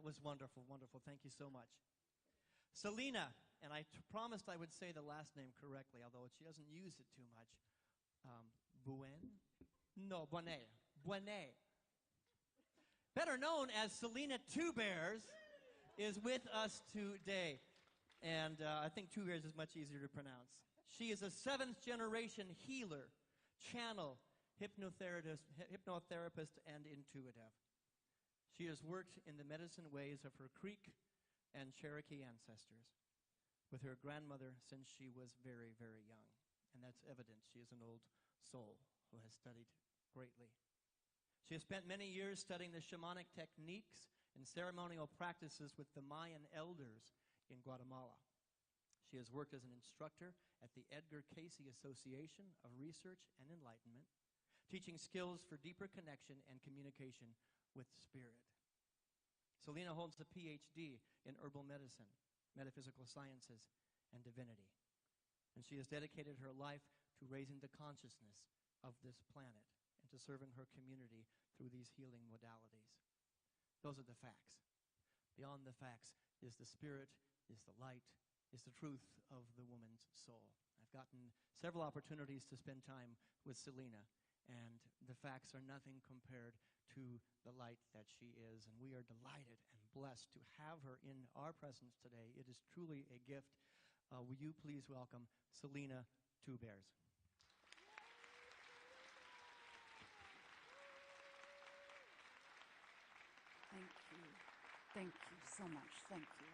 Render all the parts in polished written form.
That was wonderful, wonderful. Thank you so much. Selena, and I promised I would say the last name correctly, although she doesn't use it too much. Buen? No, Buenet. Buenet. Better known as Selena Two Bears, is with us today. And I think Two Bears is much easier to pronounce. She is a 7th-generation healer, channel, hypnotherapist, and intuitive. She has worked in the medicine ways of her Creek and Cherokee ancestors with her grandmother since she was very, very young. And that's evident. She is an old soul who has studied greatly. She has spent many years studying the shamanic techniques and ceremonial practices with the Mayan elders in Guatemala. She has worked as an instructor at the Edgar Cayce Association of Research and Enlightenment, teaching skills for deeper connection and communication with spirit. Selena holds a PhD in herbal medicine, metaphysical sciences, and divinity. And she has dedicated her life to raising the consciousness of this planet and to serving her community through these healing modalities. Those are the facts. Beyond the facts is the spirit, is the light, is the truth of the woman's soul. I've gotten several opportunities to spend time with Selena, and the facts are nothing compared to the light that she is. And we are delighted and blessed to have her in our presence today. It is truly a gift. Will you please welcome Selena Two Bears? Thank you. Thank you so much. Thank you.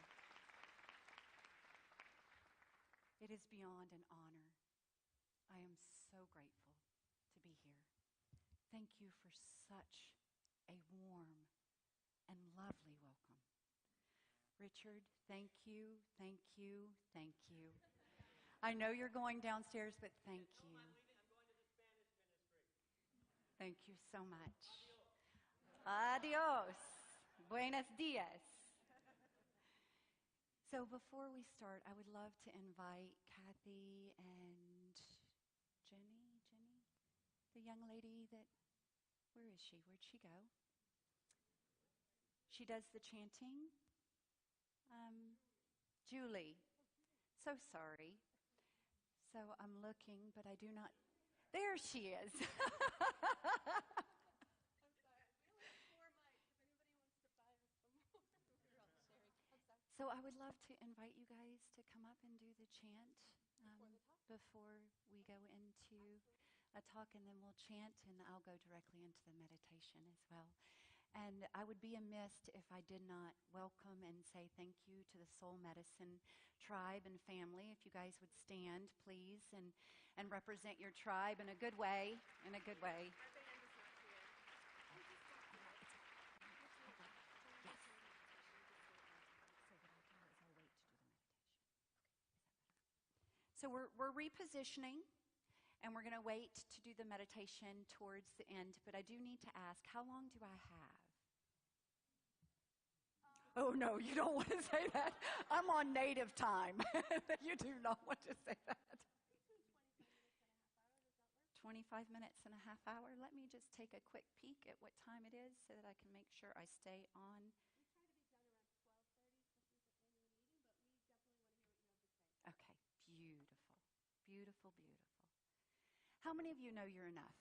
It is beyond an honor. I am so grateful to be here. Thank you for such a warm and lovely welcome. Richard, thank you, thank you, thank you. I know you're going downstairs, but thank you. I'm going to the Spanish ministry. Thank you so much. Adios. Buenos dias. So before we start, I would love to invite Kathy and Jenny, the young lady that, where is she? Where'd she go? She does the chanting. Julie. So sorry. So I'm looking, but I do not. There she is. So I would love to invite you guys to come up and do the chant before we go into a talk, and then we'll chant, and I'll go directly into the meditation as well. And I would be amiss if I did not welcome and say thank you to the Soul Medicine tribe and family. If you guys would stand, please, and represent your tribe in a good way, in a good way. So we're repositioning, and we're going to wait to do the meditation towards the end. But I do need to ask, how long do I have? Oh, no, you don't want to say that. I'm on native time. You do not want to say that. 25 minutes and a half hour. Let me just take a quick peek at what time it is so that I can make sure I stay on. We try to be done around 12:30, especially with the annual meeting, but we definitely want to hear what you have to say. Okay, beautiful, beautiful, beautiful. How many of you know you're enough?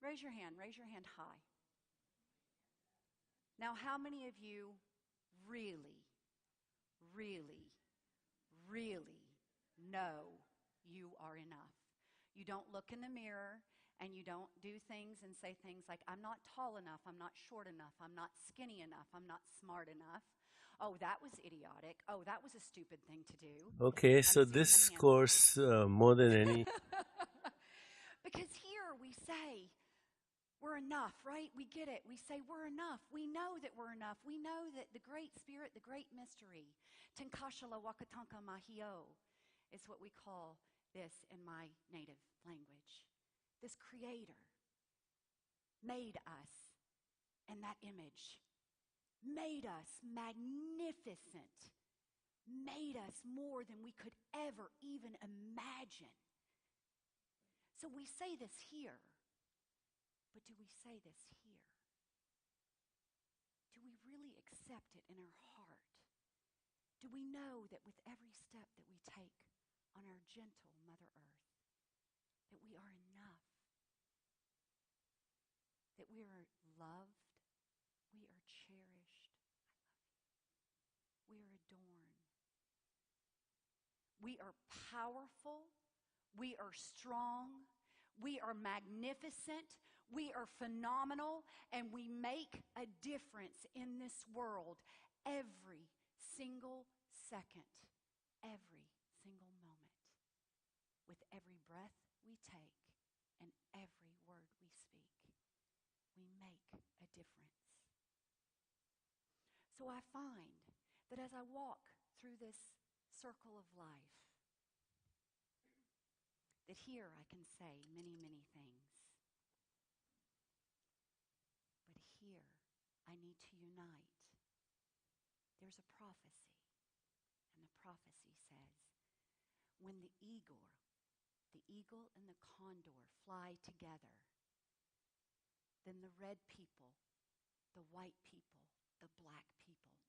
Raise your hand high. Now, how many of you really, really, really know you are enough? You don't look in the mirror and you don't do things and say things like, I'm not tall enough, I'm not short enough, I'm not skinny enough, I'm not smart enough. Oh, that was idiotic. Oh, that was a stupid thing to do. Okay, so this course, more than any... Because here we say, we're enough, right? We get it. We say we're enough. We know that we're enough. We know that the great spirit, the great mystery, Tenkashala Wakatanka Mahio, is what we call this in my native language. This creator made us in that image, made us magnificent, made us more than we could ever even imagine. So we say this here, but do we say this here? accept it in our heart? Do we know that with every step that we take on our gentle Mother Earth, that we are enough, that we are loved, we are cherished, we are adorned, we are powerful, we are strong, we are magnificent, we are phenomenal, and we make a difference in this world every single second, every single moment. With every breath we take and every word we speak, we make a difference. So I find that as I walk through this circle of life, that here I can say many, many things. But here I need to unite. There's a prophecy, and the prophecy says, when the eagle and the condor fly together, then the red people, the white people, the black people,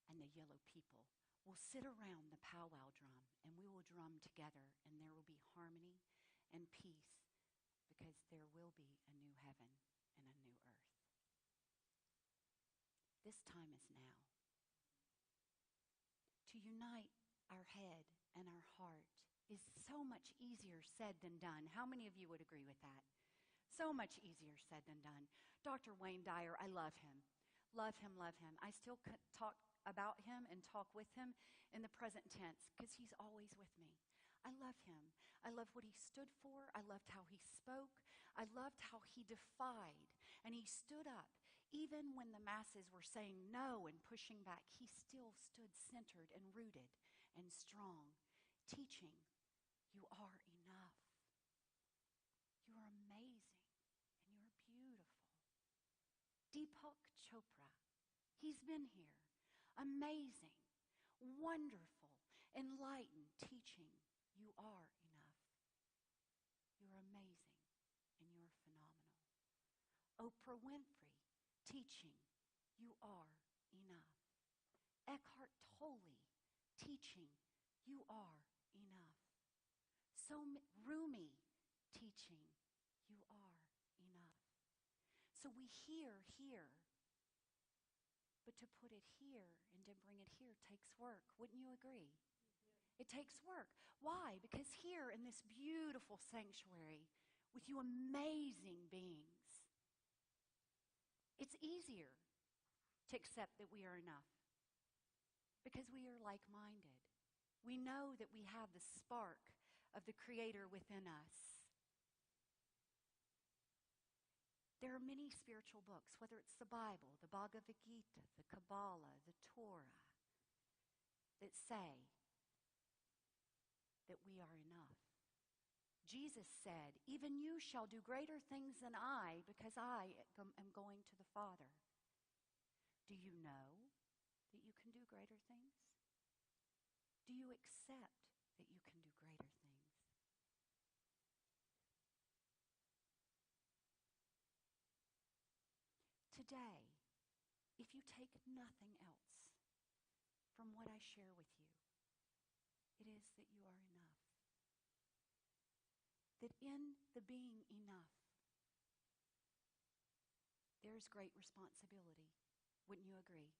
and the yellow people will sit around the powwow drum, and we will drum together, and there will be harmony and peace, because there will be a new heaven and a new earth. This time is now. To unite our head and our heart is so much easier said than done. How many of you would agree with that? So much easier said than done. Dr. Wayne Dyer, I love him. Love him, love him. I still talk about him and talk with him in the present tense because he's always with me. I love him. I love what he stood for. I loved how he spoke. I loved how he defied. And he stood up. Even when the masses were saying no and pushing back, he still stood centered and rooted and strong, teaching, you are enough. You are amazing and you're beautiful. Deepak Chopra, he's been here. Amazing, wonderful, enlightened, teaching, you are enough. You're amazing and you're phenomenal. Oprah Winfrey, teaching, you are enough. Eckhart Tolle, teaching, you are enough. Rumi, teaching, you are enough. So we hear here, but to put it here and to bring it here takes work. Wouldn't you agree? It takes work. Why? Because here in this beautiful sanctuary with you amazing beings, it's easier to accept that we are enough because we are like-minded. We know that we have the spark of the Creator within us. There are many spiritual books, whether it's the Bible, the Bhagavad Gita, the Kabbalah, the Torah, that say that we are enough. Jesus said, even you shall do greater things than I, because I am going to the Father. Do you know that you can do greater things? Do you accept that you can do greater things? Today, if you take nothing else from what I share with you, it is that you are enough. That in the being enough, there's great responsibility. Wouldn't you agree?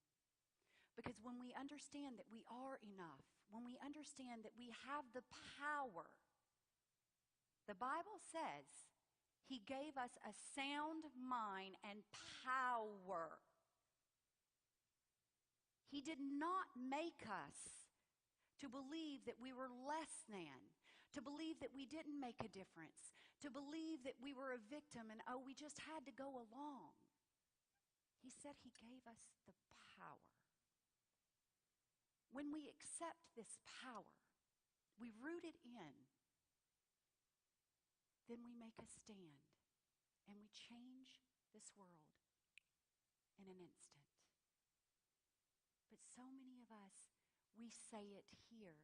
Because when we understand that we are enough, when we understand that we have the power, the Bible says He gave us a sound mind and power. He did not make us to believe that we were less than, to believe that we didn't make a difference, to believe that we were a victim and, oh, we just had to go along. He said He gave us the power. When we accept this power, we root it in, then we make a stand and we change this world in an instant. But so many of us, we say it here,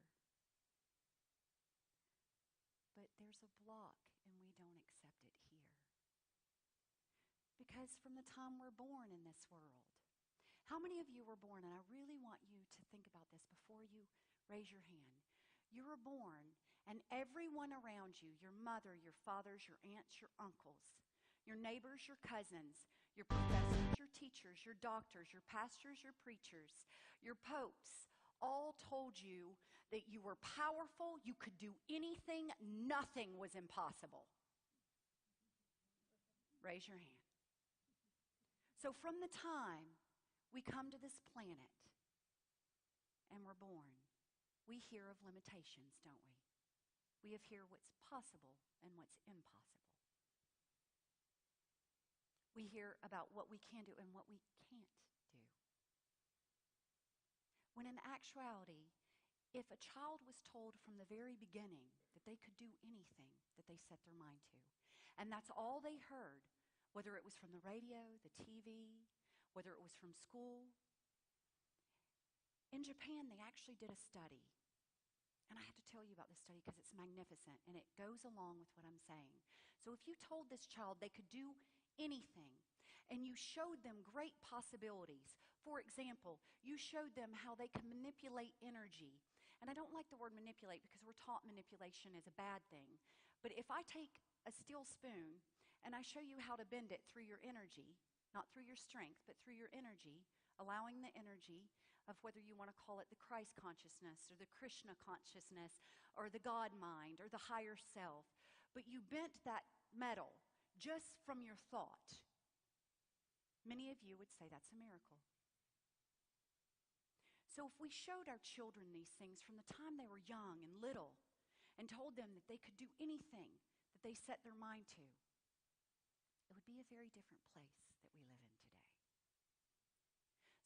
but there's a block and we don't accept it here. Because from the time we're born in this world, How many of you were born, and I really want you to think about this before you raise your hand. You were born, and everyone around you, your mother, your fathers, your aunts, your uncles, your neighbors, your cousins, your professors, your teachers, your doctors, your pastors, your preachers, your popes, all told you that you were powerful, you could do anything, nothing was impossible. Raise your hand. So from the time we come to this planet and we're born, we hear of limitations, don't we? We hear what's possible and what's impossible. We hear about what we can do and what we can't do. When in actuality, if a child was told from the very beginning that they could do anything that they set their mind to, and that's all they heard, whether it was from the radio, the TV, whether it was from school. In Japan, they actually did a study. And I have to tell you about this study because it's magnificent and it goes along with what I'm saying. So if you told this child they could do anything and you showed them great possibilities, for example, you showed them how they can manipulate energy. And I don't like the word manipulate because we're taught manipulation is a bad thing. But if I take a steel spoon and I show you how to bend it through your energy, not through your strength, but through your energy, allowing the energy of whether you want to call it the Christ consciousness or the Krishna consciousness or the God mind or the higher self, but you bent that metal just from your thought, many of you would say that's a miracle. So if we showed our children these things from the time they were young and little and told them that they could do anything that they set their mind to, it would be a very different place that we live in today.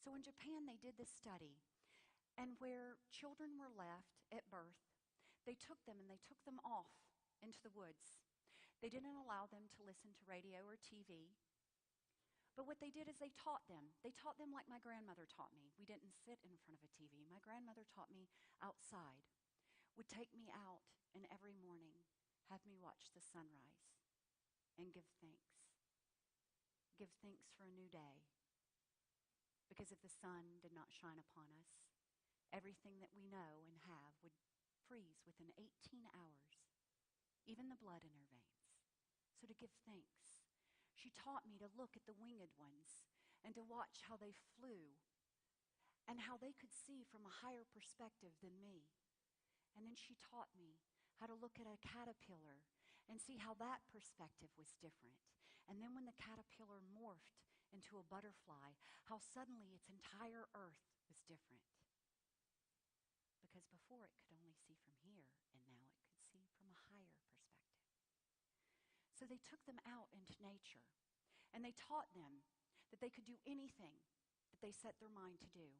So in Japan, they did this study, and where children were left at birth, they took them and they took them off into the woods. They didn't allow them to listen to radio or TV. But what they did is they taught them. They taught them like my grandmother taught me. We didn't sit in front of a TV. My grandmother taught me outside, would take me out, and every morning have me watch the sunrise and give thanks. Give thanks for a new day. Because if the sun did not shine upon us, everything that we know and have would freeze within 18 hours, even the blood in our veins. So to give thanks. She taught me to look at the winged ones and to watch how they flew and how they could see from a higher perspective than me. And then she taught me how to look at a caterpillar and see how that perspective was different. And then when the caterpillar morphed into a butterfly, how suddenly its entire earth was different. Because before it could only see from here, and now it could see from a higher perspective. So they took them out into nature, and they taught them that they could do anything that they set their mind to do.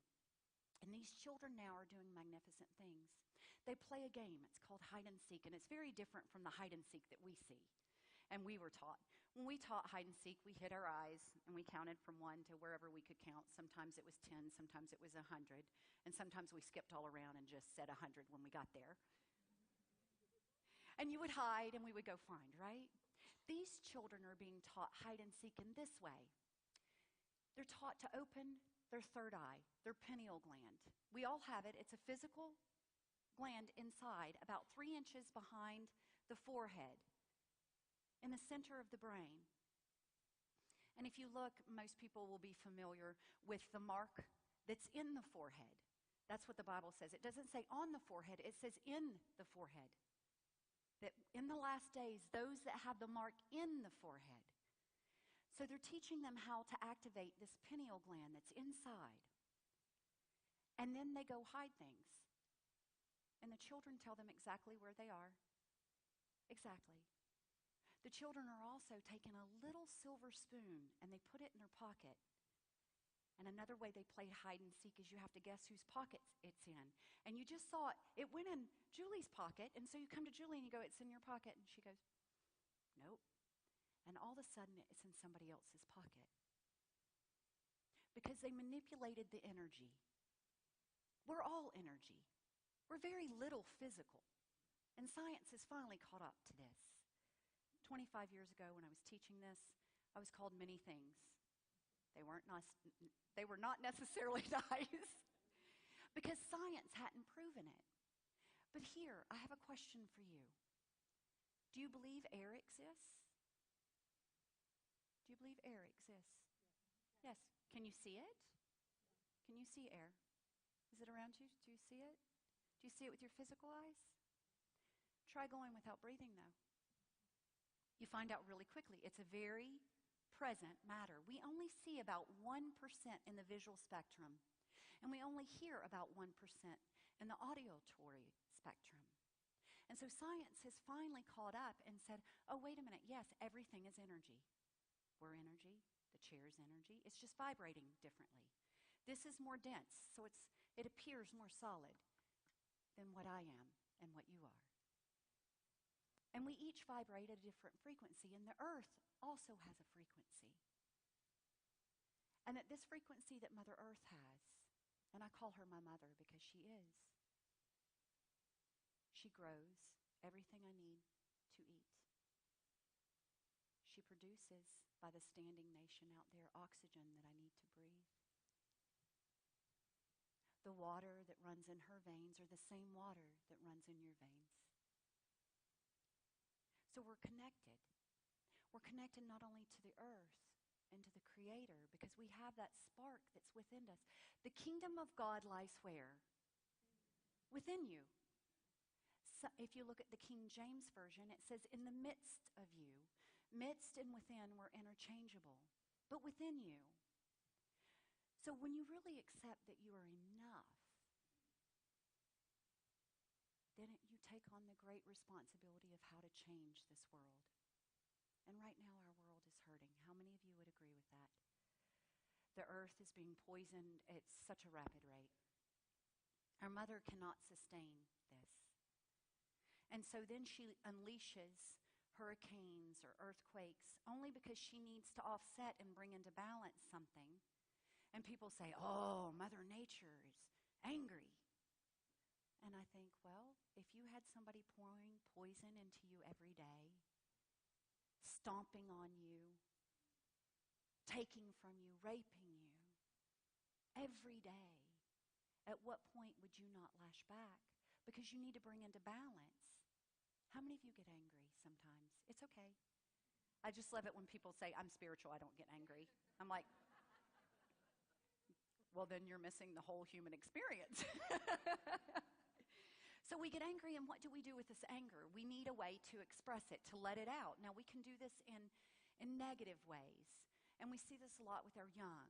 And these children now are doing magnificent things. They play a game. It's called hide and seek, and it's very different from the hide and seek that we see and we were taught. When we taught hide and seek, we hid our eyes, and we counted from 1 to wherever we could count. Sometimes it was 10, sometimes it was 100, and sometimes we skipped all around and just said 100 when we got there. And you would hide, and we would go find, right? These children are being taught hide and seek in this way. They're taught to open their third eye, their pineal gland. We all have it. It's a physical gland inside, about 3 inches behind the forehead, in the center of the brain. And if you look, most people will be familiar with the mark that's in the forehead. That's what the Bible says. It doesn't say on the forehead, it says in the forehead. That in the last days, those that have the mark in the forehead. So they're teaching them how to activate this pineal gland that's inside. And then they go hide things. And the children tell them exactly where they are. Exactly. The children are also taking a little silver spoon and they put it in their pocket. And another way they play hide and seek is you have to guess whose pocket it's in. And you just saw it went in Julie's pocket, and so you come to Julie and you go, it's in your pocket. And she goes, nope. And all of a sudden it's in somebody else's pocket. Because they manipulated the energy. We're all energy. We're very little physical. And science has finally caught up to this. 25 years ago when I was teaching this, I was called many things. They were not necessarily nice because science hadn't proven it. But here, I have a question for you. Do you believe air exists? Do you believe air exists? Yes. Can you see it? Can you see air? Is it around you? Do you see it? Do you see it with your physical eyes? Try going without breathing, though. You find out really quickly. It's a very present matter. We only see about 1% in the visual spectrum, and we only hear about 1% in the auditory spectrum. And so science has finally caught up and said, oh, wait a minute, yes, everything is energy. We're energy. The chair is energy. It's just vibrating differently. This is more dense, so it appears more solid than what I am and what you are. And we each vibrate at a different frequency, and the earth also has a frequency. And that this frequency that Mother Earth has, and I call her my mother because she is, she grows everything I need to eat. She produces, by the standing nation out there, oxygen that I need to breathe. The water that runs in her veins are the same water that runs in your veins. So we're connected. We're connected not only to the earth and to the Creator, because we have that spark that's within us. The kingdom of God lies where? Within you. So if you look at the King James Version, it says, in the midst of you. Midst and within were interchangeable, but within you. So when you really accept that you are enough, then you take on the great responsibility of how to change this world. And right now our world is hurting. How many of you would agree with that? The earth is being poisoned at such a rapid rate. Our mother cannot sustain this. And so then she unleashes hurricanes or earthquakes only because she needs to offset and bring into balance something. And people say, oh, Mother Nature is angry. And I think, well, if you had somebody pouring poison into you every day, stomping on you, taking from you, raping you, every day, at what point would you not lash back? Because you need to bring into balance. How many of you get angry sometimes? It's okay. I just love it when people say, I'm spiritual, I don't get angry. I'm like, well, then you're missing the whole human experience. So we get angry, and what do we do with this anger? We need a way to express it, to let it out. Now, we can do this in negative ways, and we see this a lot with our young.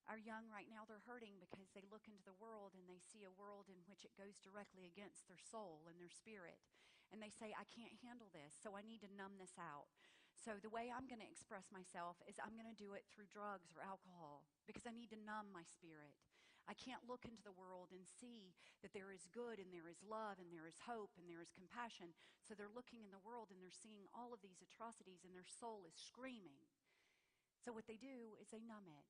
Our young right now, they're hurting because they look into the world, and they see a world in which it goes directly against their soul and their spirit. And they say, I can't handle this, so I need to numb this out. So the way I'm going to express myself is I'm going to do it through drugs or alcohol because I need to numb my spirit. I can't look into the world and see that there is good and there is love and there is hope and there is compassion. So they're looking in the world and they're seeing all of these atrocities and their soul is screaming. So what they do is they numb it.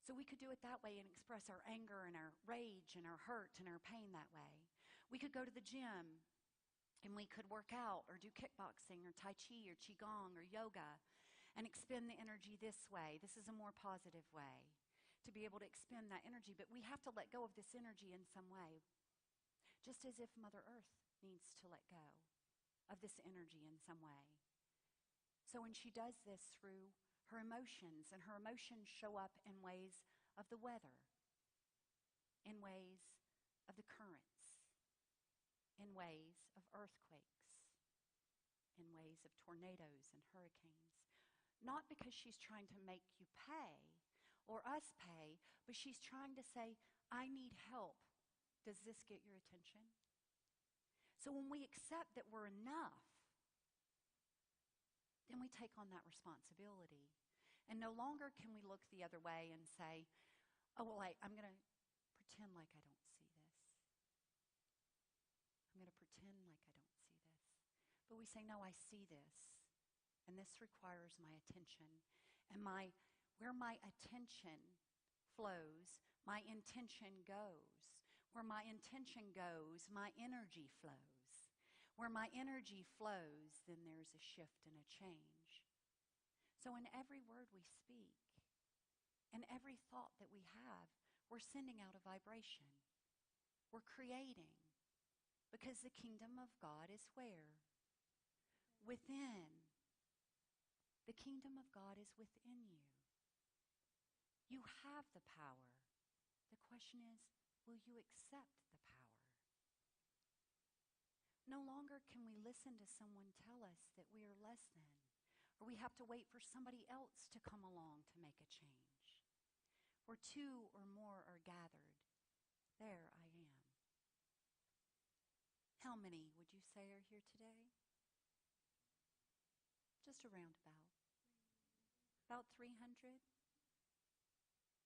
So we could do it that way and express our anger and our rage and our hurt and our pain that way. We could go to the gym and we could work out or do kickboxing or Tai Chi or Qigong or yoga and expend the energy this way. This is a more positive way to be able to expend that energy. But we have to let go of this energy in some way, just as if Mother Earth needs to let go of this energy in some way. So when she does this through her emotions, and her emotions show up in ways of the weather, in ways of the currents, in ways of earthquakes, in ways of tornadoes and hurricanes. Not because she's trying to make you pay or us pay, but she's trying to say, I need help. Does this get your attention? So when we accept that we're enough, then we take on that responsibility. And no longer can we look the other way and say, oh, well, I'm going to pretend like I don't see this. I'm going to pretend like I don't see this. But we say, no, I see this. And this requires my attention. And where my attention flows, my intention goes. Where my intention goes, my energy flows. Where my energy flows, then there's a shift and a change. So in every word we speak, And every thought that we have, we're sending out a vibration. We're creating. Because the kingdom of God is where? Within. The kingdom of God is within you. You have the power. The question is, will you accept the power? No longer can we listen to someone tell us that we are less than, or we have to wait for somebody else to come along to make a change. Where two or more are gathered, there I am. How many would you say are here today? Just around about 300?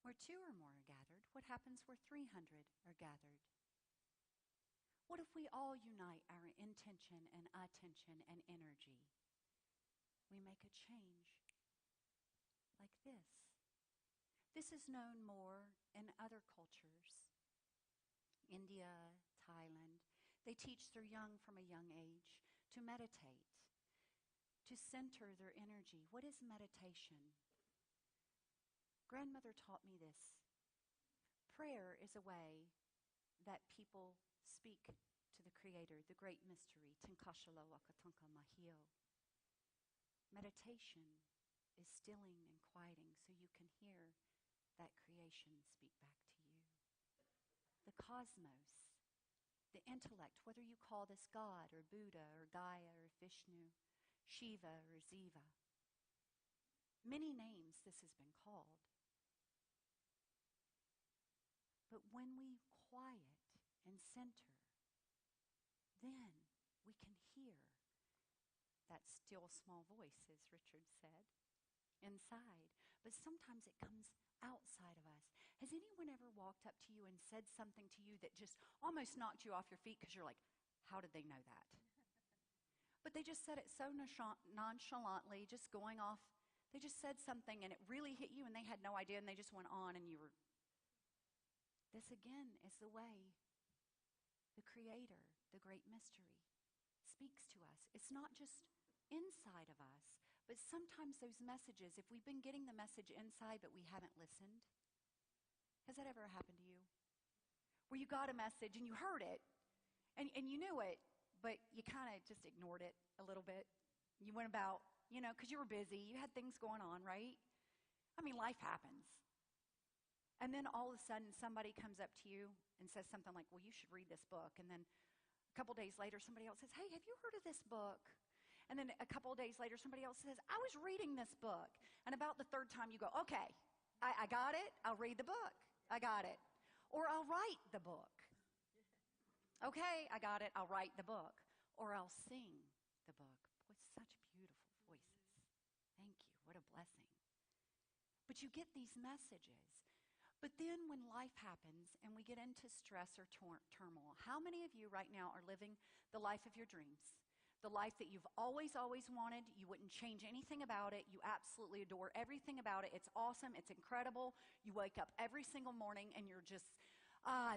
Where two or more are gathered, what happens where 300 are gathered? What if we all unite our intention and attention and energy? We make a change like this. This is known more in other cultures. India, Thailand, they teach their young from a young age to meditate, to center their energy. What is meditation? Grandmother taught me this. Prayer is a way that people speak to the Creator, the great mystery. Meditation is stilling and quieting so you can hear that creation speak back to you. The cosmos, the intellect, whether you call this God or Buddha or Gaia or Vishnu, Shiva or Ziva. Many names this has been called. But when we quiet and center, then we can hear that still small voice, as Richard said, inside. But sometimes it comes outside of us. Has anyone ever walked up to you and said something to you that just almost knocked you off your feet because you're like, how did they know that? But they just said it so nonchalantly, just going off. They just said something and it really hit you and they had no idea and they just went on and you were. This again is the way the Creator, the great mystery, speaks to us. It's not just inside of us, but sometimes those messages, if we've been getting the message inside but we haven't listened, has that ever happened to you? Where you got a message and you heard it, and you knew it, but you kind of just ignored it a little bit. You went about, because you were busy, you had things going on, right? I mean, life happens. And then all of a sudden somebody comes up to you and says something like, well, you should read this book. And then a couple days later, somebody else says, hey, have you heard of this book? And then a couple of days later, somebody else says, I was reading this book. And about the third time you go, okay, I got it. I'll read the book. I got it. Or I'll write the book. Okay, I got it. I'll write the book. Or I'll sing the book. Boy, such beautiful voices. Thank you. What a blessing. But you get these messages. But then when life happens and we get into stress or turmoil, how many of you right now are living the life of your dreams? The life that you've always wanted. You wouldn't change anything about it. You absolutely adore everything about it. It's awesome. It's incredible. You wake up every single morning and you're just,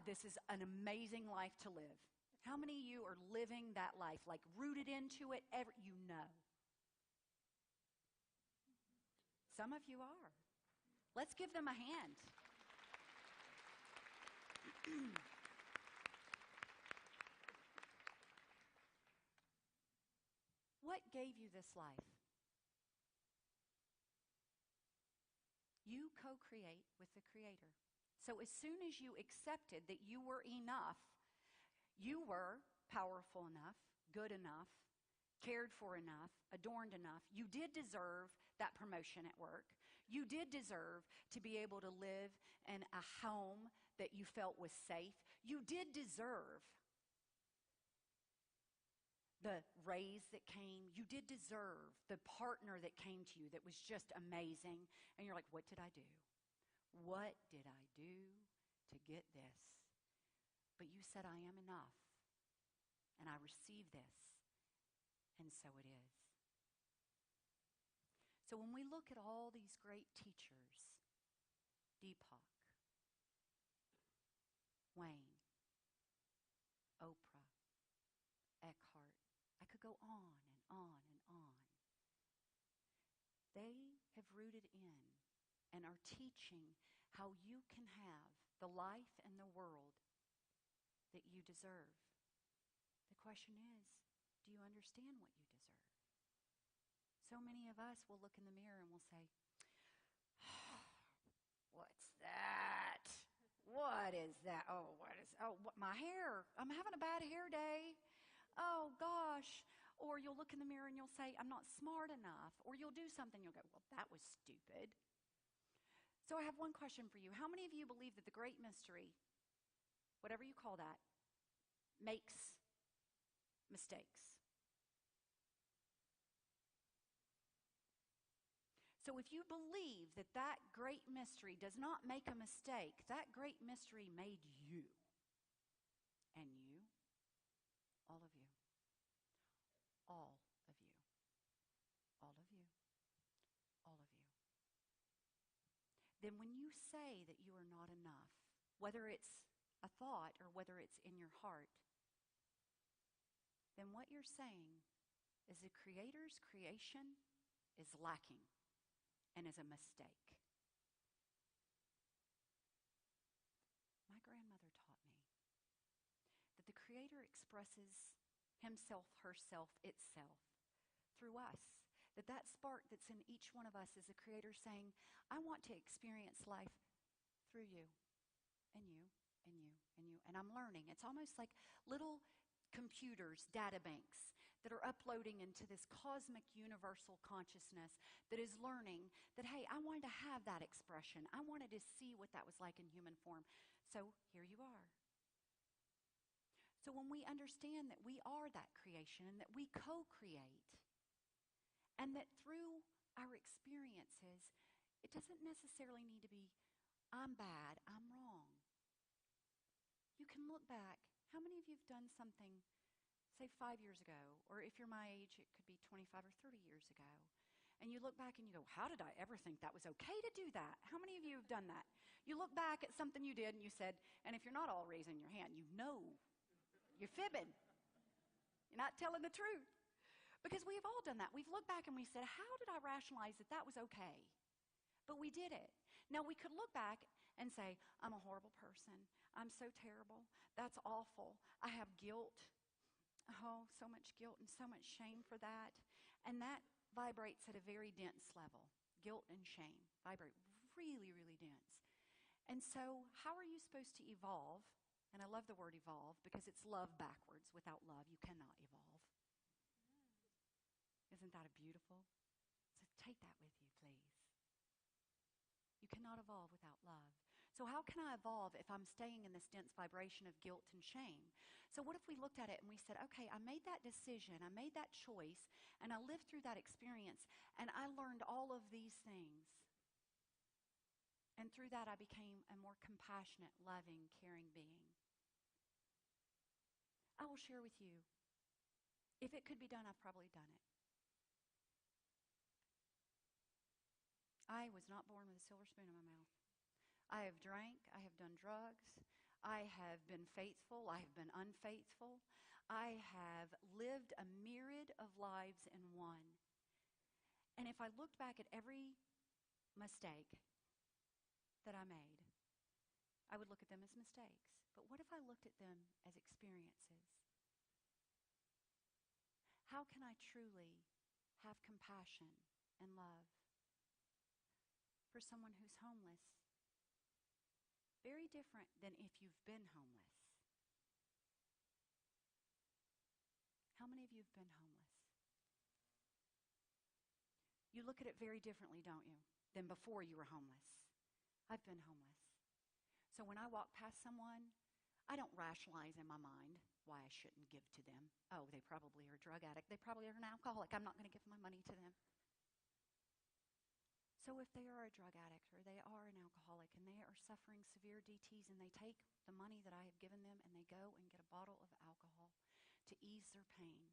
this is an amazing life to live. How many of you are living that life, like rooted into it? You know. Some of you are. Let's give them a hand. What gave you this life? You co-create with the Creator. So as soon as you accepted that you were enough, you were powerful enough, good enough, cared for enough, adorned enough, you did deserve that promotion at work. You did deserve to be able to live in a home that you felt was safe. You did deserve the raise that came. You did deserve the partner that came to you that was just amazing. And you're like, what did I do? What did I do to get this? But you said, I am enough. And I receive this. And so it is. So when we look at all these great teachers, Deepak, Wayne, Oprah, Eckhart, I could go on and on and on. They have rooted in and are teaching how you can have the life and the world that you deserve. The question is, do you understand what you deserve? So many of us will look in the mirror and will say, what's that? What is that? My hair. I'm having a bad hair day. Oh, gosh. Or you'll look in the mirror and you'll say, I'm not smart enough. Or you'll do something, you'll go, well, that was stupid. So I have one question for you. How many of you believe that the great mystery, whatever you call that, makes mistakes? So if you believe that that great mystery does not make a mistake, that great mystery made you. And you, all of you. All of you. All of you. All of you. Then when you say that you are not enough, whether it's a thought or whether it's in your heart, then what you're saying is the Creator's creation is lacking and is a mistake. My grandmother taught me that the Creator expresses himself, herself, itself through us. That spark that's in each one of us is the Creator saying, I want to experience life through you and you and you and you. And I'm learning. It's almost like little computers, data banks that are uploading into this cosmic universal consciousness that is learning that, hey, I wanted to have that expression. I wanted to see what that was like in human form. So here you are. So when we understand that we are that creation and that we co-create, and that through our experiences, it doesn't necessarily need to be, I'm bad, I'm wrong. You can look back. How many of you have done something, say 5 years ago, or if you're my age, it could be 25 or 30 years ago, and you look back and you go, how did I ever think that was okay to do that? How many of you have done that? You look back at something you did and you said, and if you're not all raising your hand, you know you're fibbing. You're not telling the truth. Because we've all done that. We've looked back and we said, how did I rationalize that that was okay? But we did it. Now, we could look back and say, I'm a horrible person. I'm so terrible. That's awful. I have guilt. Oh, so much guilt and so much shame for that. And that vibrates at a very dense level. Guilt and shame vibrate really, really dense. And so how are you supposed to evolve? And I love the word evolve because it's love backwards. Without love, you cannot evolve. Isn't that beautiful? So take that with you, please. You cannot evolve without love. So how can I evolve if I'm staying in this dense vibration of guilt and shame? So what if we looked at it and we said, okay, I made that decision, I made that choice, and I lived through that experience, and I learned all of these things. And through that, I became a more compassionate, loving, caring being. I will share with you, if it could be done, I've probably done it. I was not born with a silver spoon in my mouth. I have drank. I have done drugs. I have been faithful. I have been unfaithful. I have lived a myriad of lives in one. And if I looked back at every mistake that I made, I would look at them as mistakes. But what if I looked at them as experiences? How can I truly have compassion and love for someone who's homeless? Very different than if you've been homeless. How many of you have been homeless? You look at it very differently, don't you, than before you were homeless. I've been homeless. So when I walk past someone, I don't rationalize in my mind why I shouldn't give to them. Oh, they probably are a drug addict. They probably are an alcoholic. I'm not going to give my money to them. So if they are a drug addict or they are an alcoholic and they are suffering severe DTs and they take the money that I have given them and they go and get a bottle of alcohol to ease their pain,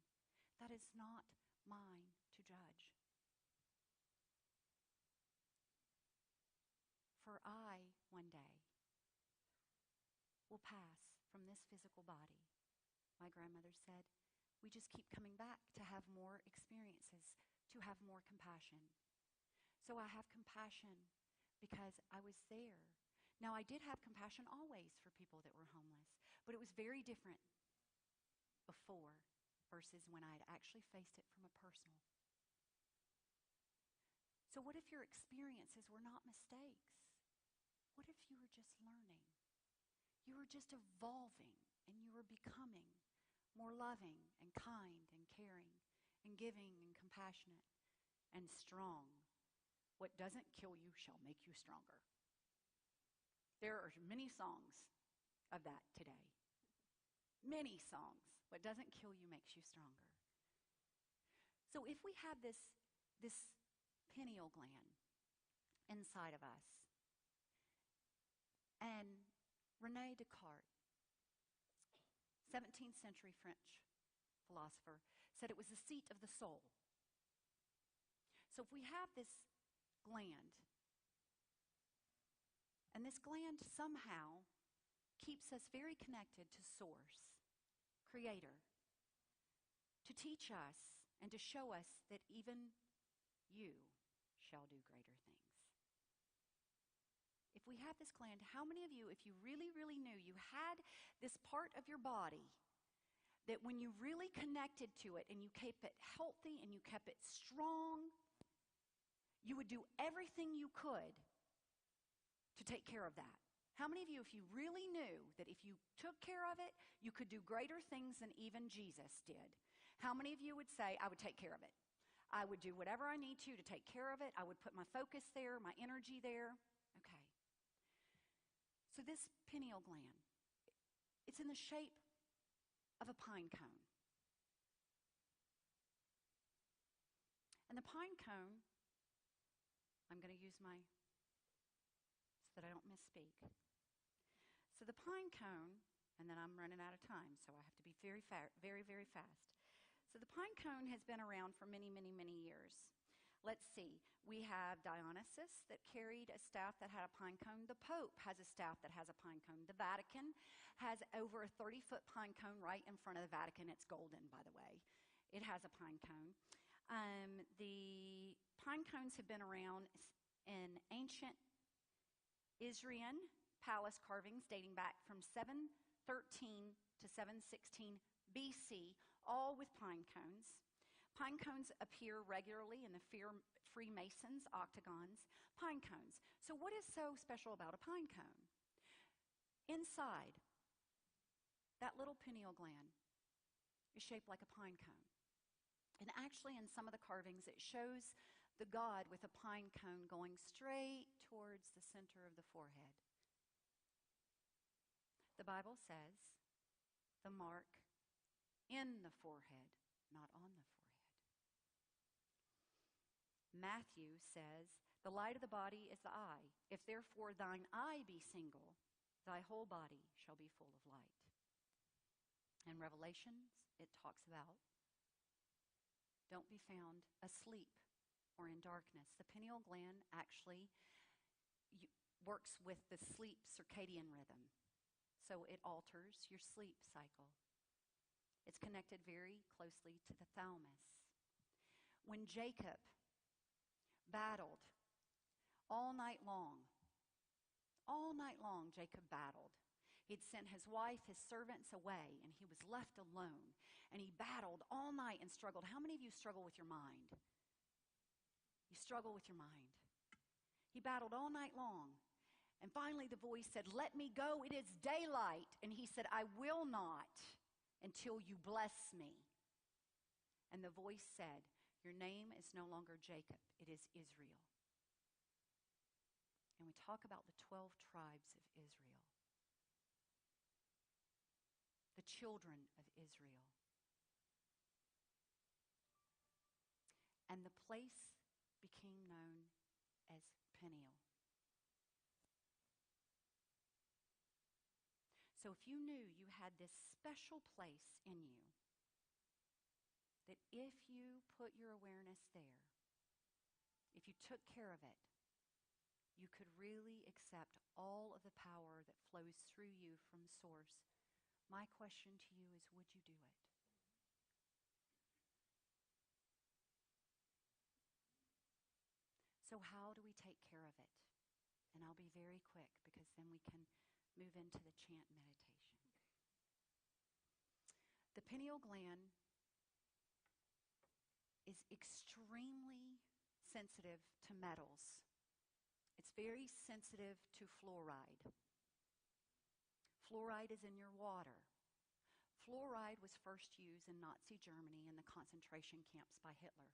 that is not mine to judge. For I, one day, will pass from this physical body. My grandmother said, we just keep coming back to have more experiences, to have more compassion. So I have compassion because I was there. Now, I did have compassion always for people that were homeless, but it was very different before versus when I had actually faced it from a personal. So what if your experiences were not mistakes? What if you were just learning? You were just evolving, and you were becoming more loving and kind and caring and giving and compassionate and strong. What doesn't kill you shall make you stronger. There are many songs of that today. Many songs. What doesn't kill you makes you stronger. So if we have this pineal gland inside of us, and René Descartes, 17th century French philosopher, said it was the seat of the soul. So if we have this gland, and this gland somehow keeps us very connected to Source, Creator, to teach us and to show us that even you shall do greater things. If we have this gland, how many of you, if you really, really knew you had this part of your body, that when you really connected to it and you kept it healthy and you kept it strong, you would do everything you could to take care of that? How many of you, if you really knew that if you took care of it, you could do greater things than even Jesus did? How many of you would say, I would take care of it? I would do whatever I need to take care of it. I would put my focus there, my energy there. Okay. So this pineal gland, it's in the shape of a pine cone. And the pine cone, I'm going to use my, so that I don't misspeak. So the pine cone, and then I'm running out of time, so I have to be very, very fast. So the pine cone has been around for many, many, many years. Let's see. We have Dionysus that carried a staff that had a pine cone. The Pope has a staff that has a pine cone. The Vatican has over a 30-foot pine cone right in front of the Vatican. It's golden, by the way. It has a pine cone. The pine cones have been around in ancient Assyrian palace carvings dating back from 713 to 716 BC, all with pine cones. Pine cones appear regularly in the Freemasons' octagons. Pine cones. So what is so special about a pine cone? Inside, that little pineal gland is shaped like a pine cone. And actually, in some of the carvings, it shows the god with a pine cone going straight towards the center of the forehead. The Bible says the mark in the forehead, not on the forehead. Matthew says, the light of the body is the eye. If therefore thine eye be single, thy whole body shall be full of light. In Revelations, it talks about don't be found asleep or in darkness. The pineal gland actually works with the sleep circadian rhythm. So it alters your sleep cycle. It's connected very closely to the thalamus. When Jacob battled all night long Jacob battled. He'd sent his wife, his servants away, and he was left alone. And he battled all night and struggled. How many of you struggle with your mind? You struggle with your mind. He battled all night long. And finally the voice said, let me go, it is daylight. And he said, I will not until you bless me. And the voice said, your name is no longer Jacob, it is Israel. And we talk about the 12 tribes of Israel. The children of Israel. And the place became known as Peniel. So if you knew you had this special place in you, that if you put your awareness there, if you took care of it, you could really accept all of the power that flows through you from Source. My question to you is, would you do it? So how do we take care of it? And I'll be very quick because then we can move into the chant meditation. The pineal gland is extremely sensitive to metals. It's very sensitive to fluoride. Fluoride is in your water. Fluoride was first used in Nazi Germany in the concentration camps by Hitler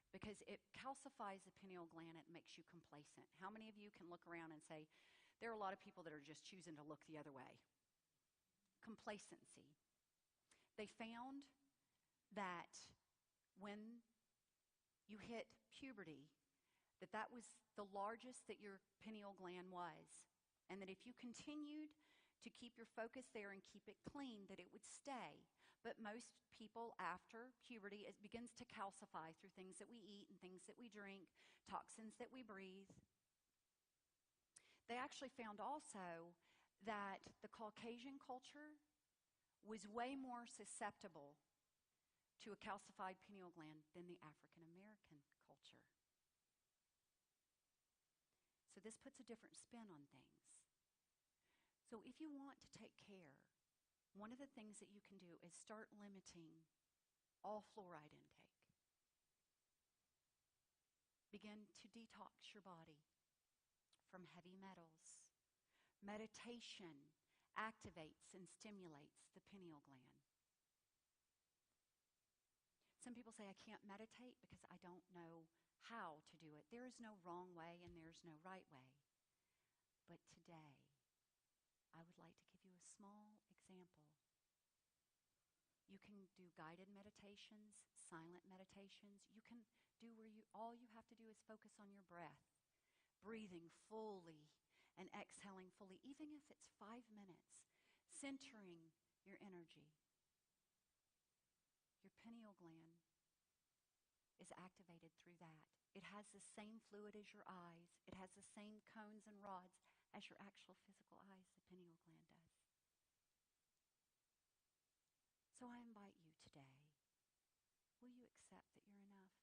because it calcifies the pineal gland and it makes you complacent. How many of you can look around and say, there are a lot of people that are just choosing to look the other way? Complacency. They found that when you hit puberty, that was the largest that your pineal gland was, and that if you continued to keep your focus there and keep it clean, that it would stay. But most people after puberty, it begins to calcify through things that we eat and things that we drink, toxins that we breathe. They actually found also that the Caucasian culture was way more susceptible to a calcified pineal gland than the African American culture. So this puts a different spin on things. So if you want to take care, one of the things that you can do is start limiting all fluoride intake. Begin to detox your body from heavy metals. Meditation activates and stimulates the pineal gland. Some people say, I can't meditate because I don't know how to do it. There is no wrong way and there's no right way. But today, I would like to give you a small example. You can do guided meditations, silent meditations. You can do where all you have to do is focus on your breath, breathing fully and exhaling fully, even if it's 5 minutes, centering your energy. Your pineal gland is activated through that. It has the same fluid as your eyes. It has the same cones and rods as your actual physical eyes, the pineal gland does. So I invite you today, will you accept that you're enough?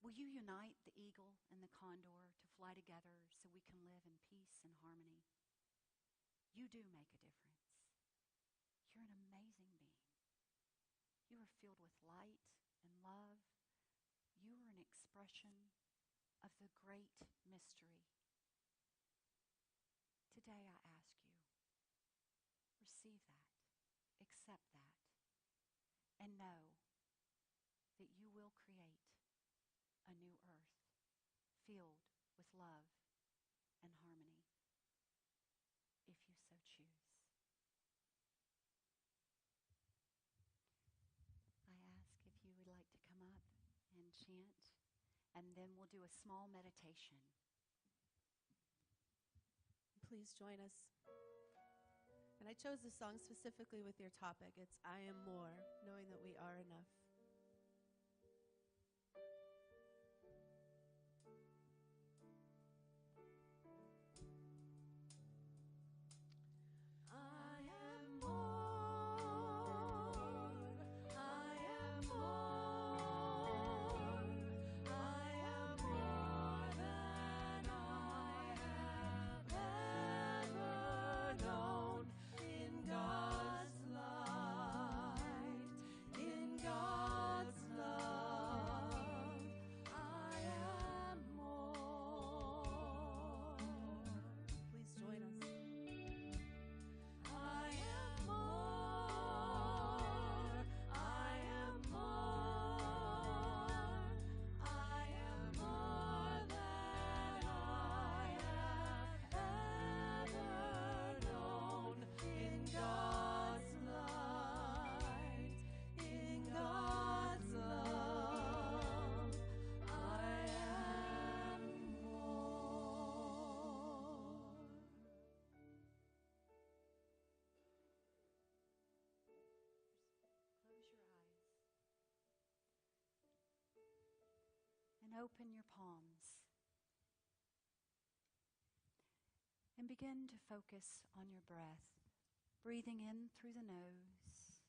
Will you unite the eagle and the condor to fly together so we can live in peace and harmony? You do make a difference. You're an amazing being. You are filled with light and love. You are an expression of the great mystery. Today I ask you, receive that, accept that, and know that you will create a new earth filled with love and harmony if you so choose. I ask if you would like to come up and chant, and then we'll do a small meditation. Please join us. And I chose this song specifically with your topic. It's I Am More, knowing that we are enough. And open your palms. And begin to focus on your breath. Breathing in through the nose.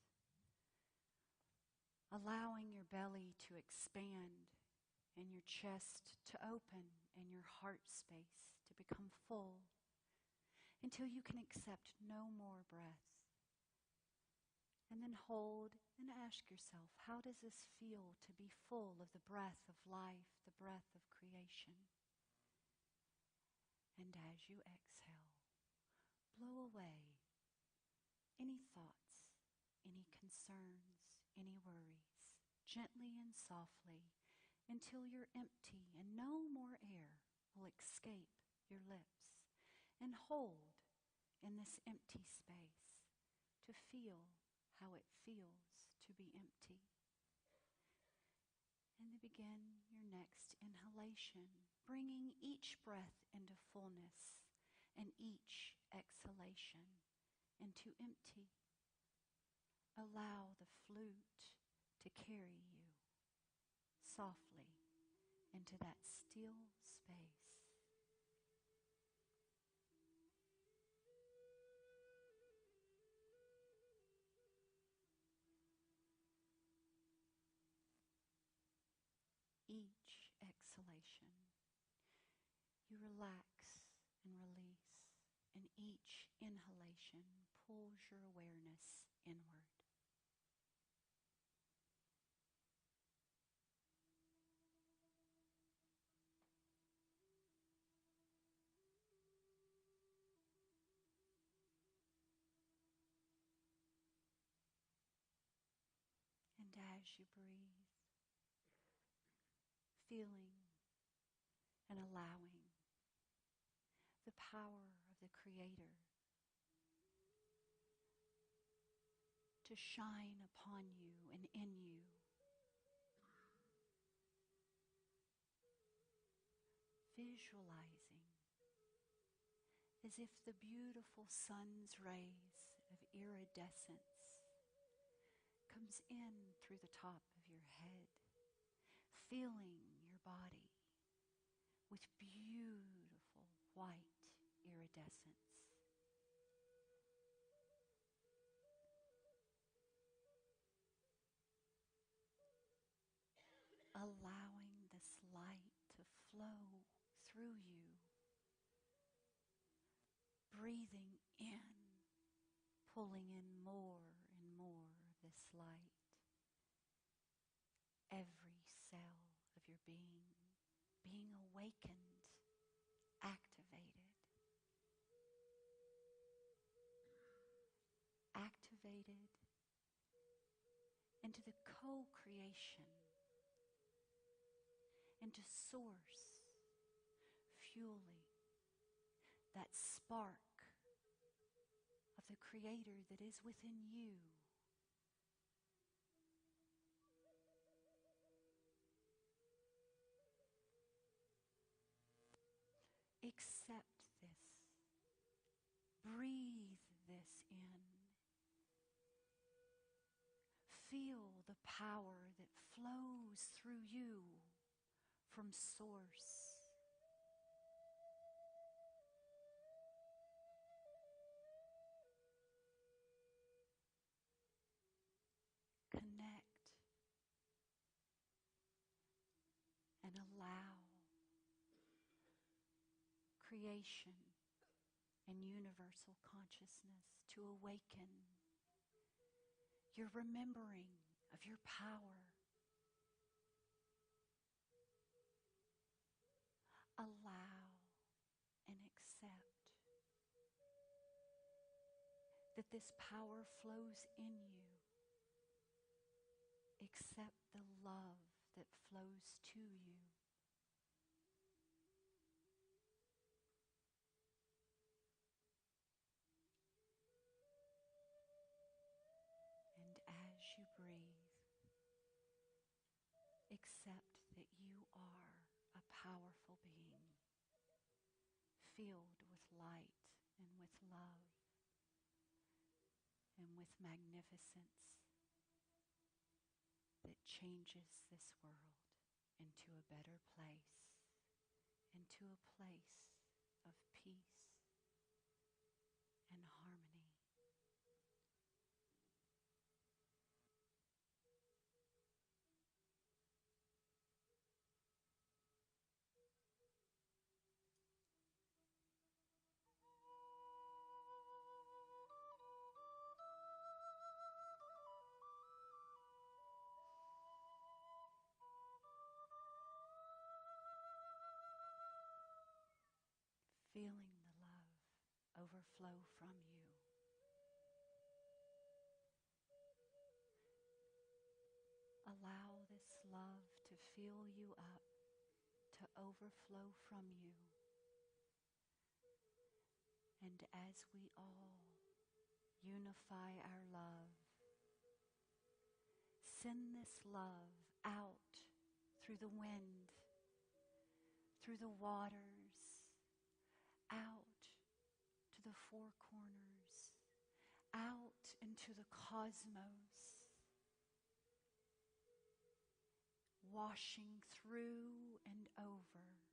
Allowing your belly to expand and your chest to open and your heart space to become full until you can accept no more breaths. And then hold and ask yourself, how does this feel to be full of the breath of life, the breath of creation? And as you exhale, blow away any thoughts, any concerns, any worries, gently and softly, until you're empty and no more air will escape your lips. And hold in this empty space to feel how it feels to be empty. And then begin your next inhalation, bringing each breath into fullness and each exhalation into empty. Allow the flute to carry you softly into that still space. Each exhalation, you relax and release, and each inhalation pulls your awareness inward. And as you breathe, feeling and allowing the power of the Creator to shine upon you and in you. Visualizing as if the beautiful sun's rays of iridescence comes in through the top of your head, filling your body with beautiful white iridescence. Allowing this light to flow through you, breathing in, pulling in more and more of this light. Every cell of your being awakened, activated into the co-creation, into source, fueling that spark of the Creator that is within you. Accept this. Breathe this in. Feel the power that flows through you from source. Connect and allow creation and universal consciousness to awaken. You're remembering of your power. Allow and accept that this power flows in you. Accept the love that flows to you. And as you breathe, accept that you are a powerful being, filled with light and with love and with magnificence that changes this world into a better place, into a place of peace and harmony. feeling the love overflow from you. Allow this love to fill you up, to overflow from you. And as we all unify our love, send this love out through the wind, through the waters, out to the four corners, out into the cosmos, washing through and over,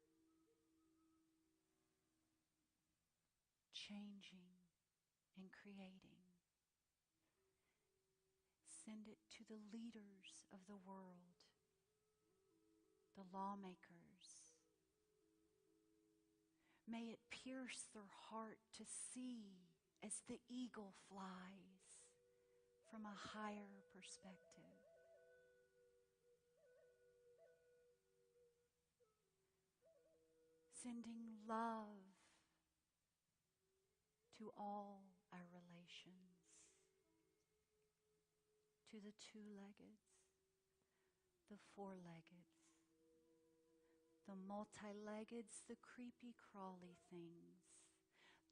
changing and creating. Send it to the leaders of the world, the lawmakers. May it pierce their heart to see as the eagle flies from a higher perspective. Sending love to all our relations, to the two-leggeds, the four-leggeds, the multi-leggeds, the creepy-crawly things,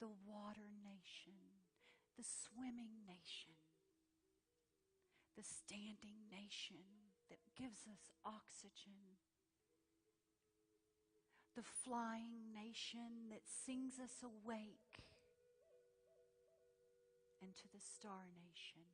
the water nation, the swimming nation, the standing nation that gives us oxygen, the flying nation that sings us awake, and to the star nation